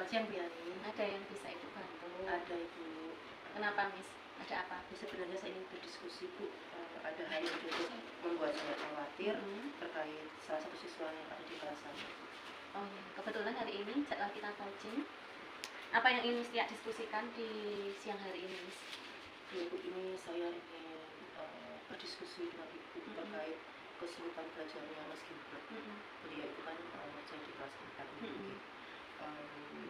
siang, Piani. Ada yang bisa Ibu bantu? Ada, Ibu. Kenapa, Miss? Ada apa? Ya, sebenarnya saya ingin berdiskusi, Bu. Ada hal yang cukup membuat saya khawatir terkait salah satu siswa yang ada di kelas saya. Oh ya, kebetulan hari ini jadwal kita coaching. Apa yang ingin Miss Tia diskusikan di siang hari ini, Miss? Ya, Bu, ini saya ingin berdiskusi dengan Ibu terkait kesulitan belajarnya Mas Gilbert. Beliau itu kan mengajar di kelas 4 ini.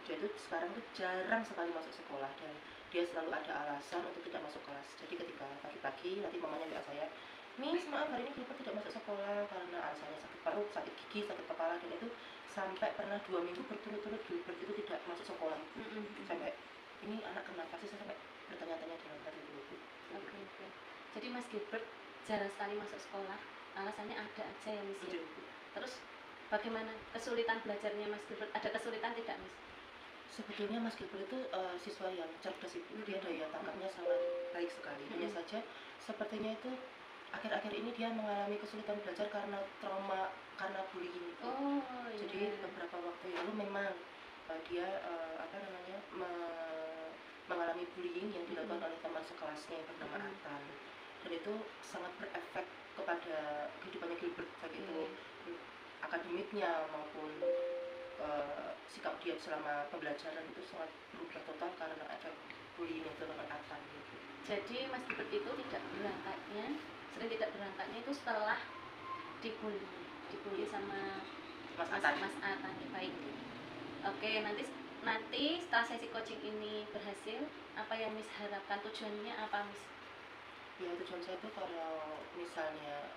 Dia itu sekarang tuh jarang sekali masuk sekolah dan dia selalu ada alasan untuk tidak masuk kelas. Jadi ketika pagi-pagi nanti mamanya WA saya, Miss, maaf hari ini Gilbert tidak masuk sekolah karena alasannya sakit perut, sakit gigi, sakit kepala, dan itu sampai pernah 2 minggu berturut-turut Gilbert itu tidak masuk sekolah. Sampai ini anak kenapa sih, saya sampai bertanya-tanya dengan hati itu. Oke. Jadi Mas Gilbert jarang sekali masuk sekolah, alasannya ada aja ya, Miss? Terus bagaimana kesulitan belajarnya Mas Gilbert? Ada kesulitan tidak, Miss? Sebetulnya Mas Gilbert itu siswa yang cerdas, Ibu. Dia daya tangkapnya sangat baik sekali. Hanya saja sepertinya itu akhir-akhir ini dia mengalami kesulitan belajar karena trauma, karena bullying. Jadi beberapa waktu lalu memang dia mengalami bullying yang dilakukan oleh teman sekelasnya yang bernama Atan, dan itu sangat berefek kepada kehidupannya Gilbert, baik itu akademiknya maupun sikap dia selama pembelajaran itu sangat berubah total karena efek bullying yang dilakukan Atan gitu. Jadi Mas Gilbert itu sering tidak berangkatnya itu setelah dibully sama Mas Atan ya, baik. Oke, nanti setelah sesi coaching ini berhasil, apa yang Miss harapkan? Tujuannya apa, Miss? Ya, tujuan saya itu kalau misalnya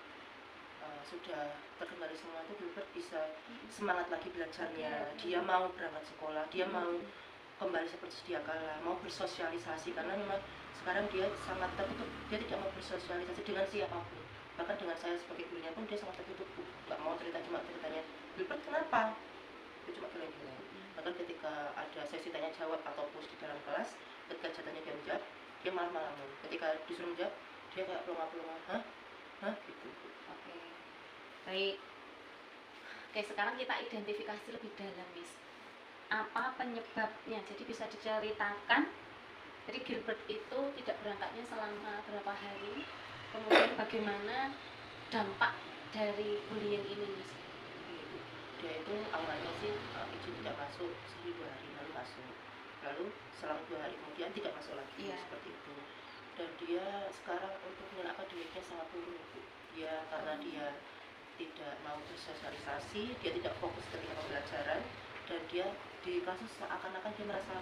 sudah terkendali semua itu Gilbert bisa semangat lagi belajarnya. Dia mau berangkat sekolah, dia mau kembali seperti sedia kala, mau bersosialisasi, karena memang sekarang dia sangat tertutup. Dia tidak mau bersosialisasi dengan siapapun, bahkan dengan saya sebagai gurunya pun dia sangat tertutup, nggak mau cerita, cuma ceritanya Gilbert kenapa, dia cuma geleng-geleng. Bahkan ketika ada sesi tanya jawab atau push di dalam kelas, ketika jatahnya dia menjawab, dia malah ngelamun. Ketika disuruh menjawab, dia kayak pelonga-pelonga, hah gitu. Oke, baik. Oke, sekarang kita identifikasi lebih dalam, Miss. Apa penyebabnya? Jadi bisa diceritakan. Jadi Gilbert itu tidak berangkatnya selama berapa hari, kemudian bagaimana dampak dari bullying ini, Miss? Dia itu awalnya sih izin tidak masuk 1-2 hari, lalu masuk, lalu selang 2 hari kemudian tidak masuk lagi, seperti itu. Dan dia sekarang untuk nilai akademiknya sangat turun, Bu. Dia karena dia tidak mau bersosialisasi, dia tidak fokus ketika pembelajaran, dan dia di kelas seakan-akan dia merasa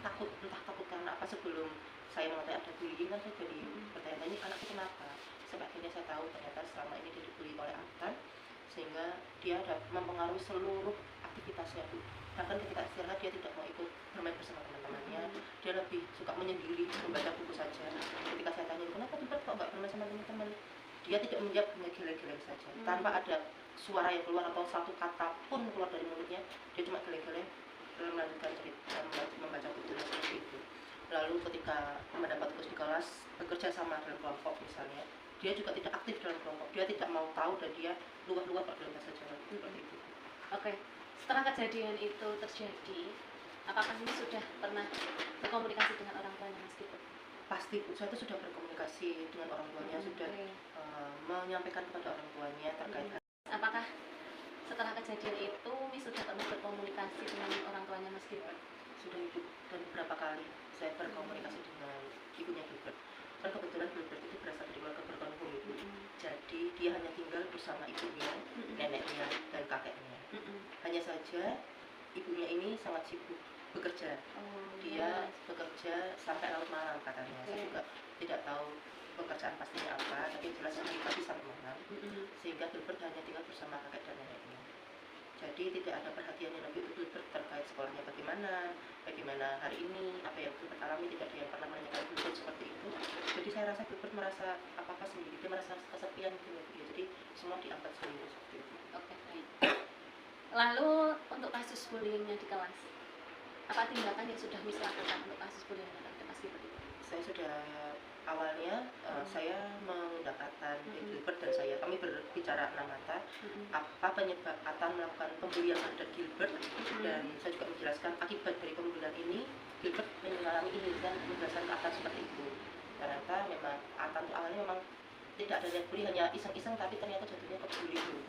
takut, entah takut karena apa. Sebelum saya mengetahui ada bullying kan saya jadi bertanya, ini anak itu kenapa? Sampai akhirnya saya tahu ternyata selama ini dia dibully oleh Atan, sehingga dia mempengaruhi seluruh aktivitasnya, Bu. Bahkan ketika istirahat dia tidak mau ikut bermain bersama teman-temannya, dia lebih suka menyendiri, membaca buku saja. Ketika saya tanya, kenapa Gilbert kok nggak bermain sama teman-teman, dia tidak menjawab, hanya geleng-geleng saja, tanpa ada suara yang keluar atau satu kata pun keluar dari mulutnya. Dia cuma geleng-geleng melanjutkan cerita, membaca buku, seperti itu. Lalu ketika mendapat tugas di kelas, bekerja sama dalam kelompok misalnya, dia juga tidak aktif dalam kelompok, dia tidak mau tahu, dan dia luar-luar dalam bahasa Jawa, seperti itu. Oke, setelah kejadian itu terjadi, apakah Miss sudah pernah berkomunikasi dengan orang tuanya Mas Gilbert? Pasti, Bu, saya itu sudah berkomunikasi dengan orang tuanya, sudah menyampaikan kepada orang tuanya terkait apakah setelah kejadian itu Miss sudah pernah berkomunikasi dengan orang tuanya Mas Gilbert? Sudah, Ibu, dan beberapa kali saya berkomunikasi dengan ibunya Gilbert. Kan kebetulan Gilbert itu berasal dari keluarga berpenghulu, Ibu. Jadi dia hanya tinggal bersama ibunya, neneknya, dan kakeknya. Hanya saja ibunya ini sangat sibuk bekerja. Dia bekerja sampai larut malam katanya. Saya juga tidak tahu pekerjaan pastinya apa, tapi jelas dari pagi sampai malam, sehingga Gilbert hanya tinggal bersama kakek dan neneknya. Jadi tidak ada perhatian yang lebih untuk Gilbert terkait sekolahnya bagaimana hari ini, apa yang Gilbert alami, tidak ada yang pernah menanyakan Gilbert seperti itu. Jadi saya rasa Gilbert merasa apa-apa sendiri, dia merasa kesepian gitu ya. Jadi semua diangkat sendiri seperti itu. Oke, baik. Lalu untuk kasus bullyingnya di kelas, apa tindakan yang sudah Miss lakukan untuk kasus bullying yang terhadap Mas Gilbert itu? Saya sudah awalnya saya mengundang Atan, Gilbert dan kami berbicara 6 mata, apa penyebab Atan melakukan pembulian terhadap Gilbert, dan saya juga menjelaskan akibat dari pembulian bulan ini Gilbert mengalami ini dan penjelasan ke Atan seperti itu. Ternyata memang Atan tuh awalnya memang tidak ada niat bully, hanya iseng-iseng, tapi ternyata jatuhnya ke bully dulu.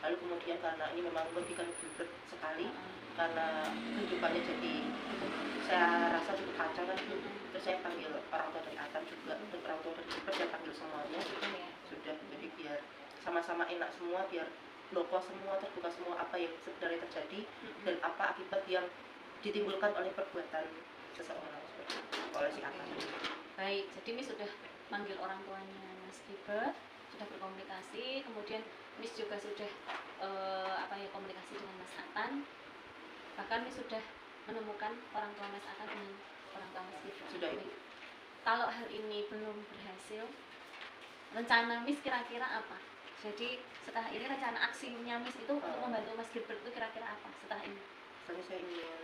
Lalu kemudian karena ini memang merugikan Gilbert sekali, karena kehidupannya jadi saya rasa cukup kacau kan. Terus saya panggil orang tua dari Atan juga dan orang tua dari Gilbert, saya panggil semuanya sudah, jadi biar sama-sama enak semua, biar loko semua, terbuka semua apa yang sebenarnya terjadi dan apa akibat yang ditimbulkan oleh perbuatan seseorang oleh si Atan. Baik, jadi Miss sudah manggil orang tuanya Mas Gilbert, sudah berkomunikasi, kemudian Miss juga sudah komunikasi dengan Mas Atan, bahkan Miss sudah menemukan orang tua Mas Atan dengan orang tua Mas Gilbert. Sudah itu. Kalau hal ini belum berhasil, rencana Miss kira-kira apa? Jadi setelah ini rencana aksinya Miss itu untuk membantu Mas Gilbert itu kira-kira apa setelah ini? Setelah saya ingin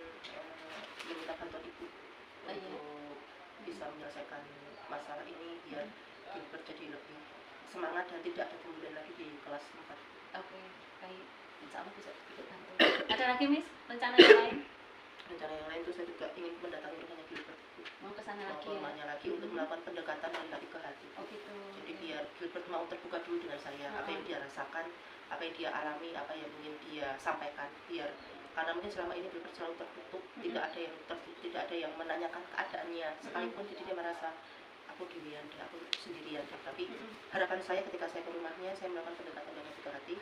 meminta bantuan ibu untuk bisa menyelesaikan masalah ini biar Gilbert jadi lebih semangat dan tidak ada kemudian lagi di kelas 4. Oke, baik. Insya Allah bisa ikut bantu. Ada lagi Miss rencana yang lain? Rencana yang lain itu saya juga ingin mendatangi rumahnya Gilbert. Mau ke sana lagi rumahnya lagi untuk melakukan pendekatan dari hati ke hati. Oh gitu. Jadi biar Gilbert mau terbuka dulu dengan saya, apa yang dia rasakan, apa yang dia alami, apa yang ingin dia sampaikan, biar karena mungkin selama ini Gilbert selalu tertutup, tidak ada yang menanyakan keadaannya sekalipun. Jadi dia merasa aku dirian deh, aku sendirian deh. Tapi harapan saya ketika saya ke rumahnya, saya melakukan pendekatan dari hati ke hati,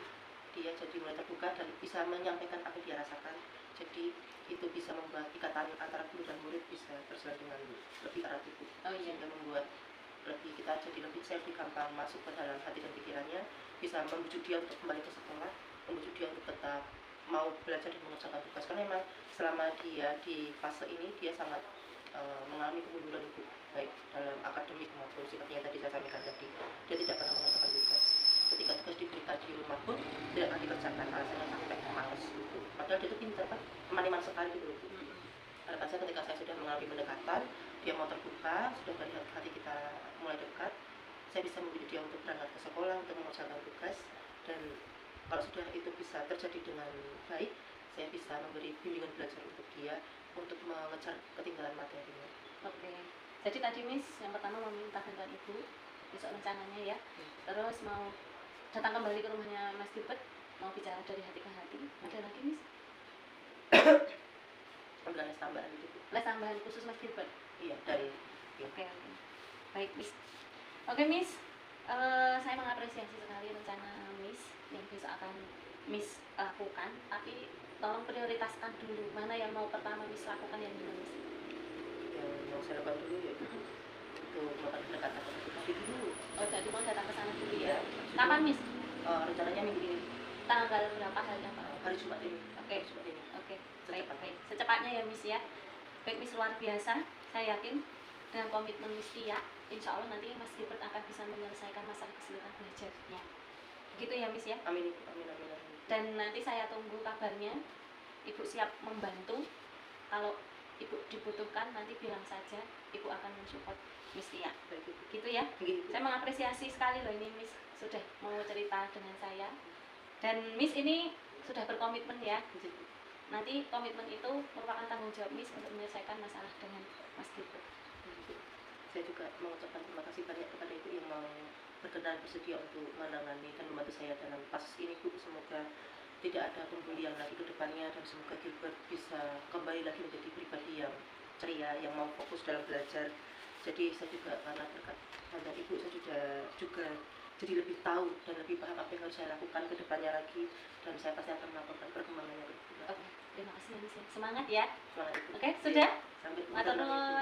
dia jadi mulai terbuka dan bisa menyampaikan apa yang dia rasakan. Jadi itu bisa membuat ikatan antara guru dan murid bisa terjalin dengan lebih erat itu. Sehingga membuat kita jadi saya lebih gampang masuk ke dalam hati dan pikirannya, bisa membujuk dia untuk kembali ke sekolah, membujuk dia untuk tetap mau belajar dan mengerjakan tugas. Karena memang selama dia di fase ini dia sangat mengalami kemunduran itu, baik dalam akademik maupun sifatnya tadi saya sampaikan tadi. Dia tidak pernah mengerjakan tugas. Ketika tugas diberikan di rumah pun tidak akan dikerjakan, alasannya sampai males gitu. Padahal dia itu pintar kan, teman-teman sekali gitu. Harapan saya ketika saya sudah mengalami pendekatan, dia mau terbuka, sudah dari hati kita mulai dekat, saya bisa membidik dia untuk berangkat ke sekolah, untuk mengerjakan tugas. Dan kalau sudah itu bisa terjadi dengan baik, saya bisa memberi bimbingan belajar untuk dia untuk mengejar ketinggalan materinya. Oke. Jadi tadi Miss yang pertama meminta bantuan ibu, besok rencananya ya. Terus mau datang kembali ke rumahnya Mas Gilbert, mau bicara dari hati ke hati. Ada lagi Miss? Ambil les tambahan itu. Les tambahan khusus Mas Gilbert? Iya, dari Oke. Baik Miss. Oke Miss, saya mengapresiasi sekali rencana Miss yang besok akan Miss lakukan, tapi tolong prioritaskan dulu mana yang mau pertama Miss lakukan, yang mana Miss? Yang mau saya lakukan dulu ya untuk melakukan pendekatan tapi dulu. Oh, jadi mau datang ke sana dulu ya? Kapan Miss? Rencananya minggu ini. Tanggal berapa hari apa? Hari Jumat ini. Oke. Jumat ini. Oke. Baik. Secepatnya ya Miss ya. Baik Miss, luar biasa. Saya yakin dengan komitmen Miss Tia, insya Allah nanti Mas Gilbert akan bisa menyelesaikan masalah kesulitan belajarnya. Gitu ya Miss ya. Amin. Amin. Dan nanti saya tunggu kabarnya. Ibu siap membantu. Kalau Ibu dibutuhkan nanti bilang saja, Ibu akan mensupport Miss Tia. Gitu ya. Saya mengapresiasi sekali loh ini Miss sudah mau cerita dengan saya. Dan Miss ini sudah berkomitmen ya. Nanti komitmen itu merupakan tanggung jawab Miss untuk menyelesaikan masalah dengan Mas Gilbert. Saya juga mengucapkan terima kasih banyak kepada Ibu yang mau berkenan bersedia untuk menangani dan membantu saya dalam kasus ini, Bu. Semoga tidak ada pembulian lagi ke depannya dan semoga Gilbert bisa kembali lagi menjadi pribadi yang ceria, yang mau fokus dalam belajar. Jadi saya juga karena berkat bantuan Ibu saya juga jadi lebih tahu dan lebih paham apa yang harus saya lakukan ke depannya lagi, dan saya pasti akan melakukan perkembangannya ke depan. Oke, terima kasih Miss. Semangat ya. Semangat Ibu. Oke, sudah? Sampai Matur nuwun.